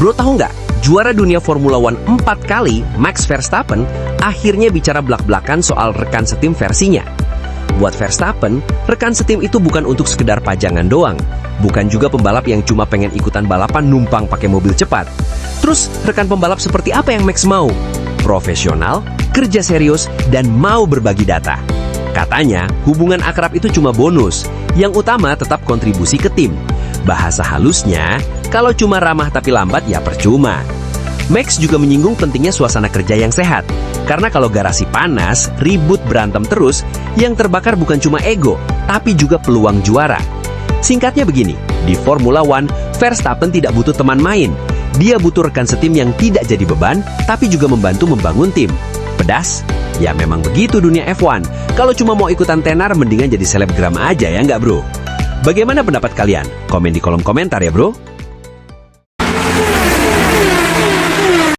Bro tahu nggak, juara dunia Formula One 4 kali, Max Verstappen, akhirnya bicara belak-belakan soal rekan setim versinya. Buat Verstappen, rekan setim itu bukan untuk sekedar pajangan doang. Bukan juga pembalap yang cuma pengen ikutan balapan numpang pakai mobil cepat. Terus, rekan pembalap seperti apa yang Max mau? Profesional, kerja serius, dan mau berbagi data. Katanya, hubungan akrab itu cuma bonus. Yang utama tetap kontribusi ke tim. Bahasa halusnya, kalau cuma ramah tapi lambat ya percuma. Max juga menyinggung pentingnya suasana kerja yang sehat. Karena kalau garasi panas, ribut berantem terus, yang terbakar bukan cuma ego, tapi juga peluang juara. Singkatnya begini, di Formula One, Verstappen tidak butuh teman main. Dia butuh rekan setim yang tidak jadi beban, tapi juga membantu membangun tim. Pedas? Ya memang begitu dunia F1. Kalau cuma mau ikutan tenar, mendingan jadi selebgram aja ya nggak bro? Bagaimana pendapat kalian? Komen di kolom komentar ya bro.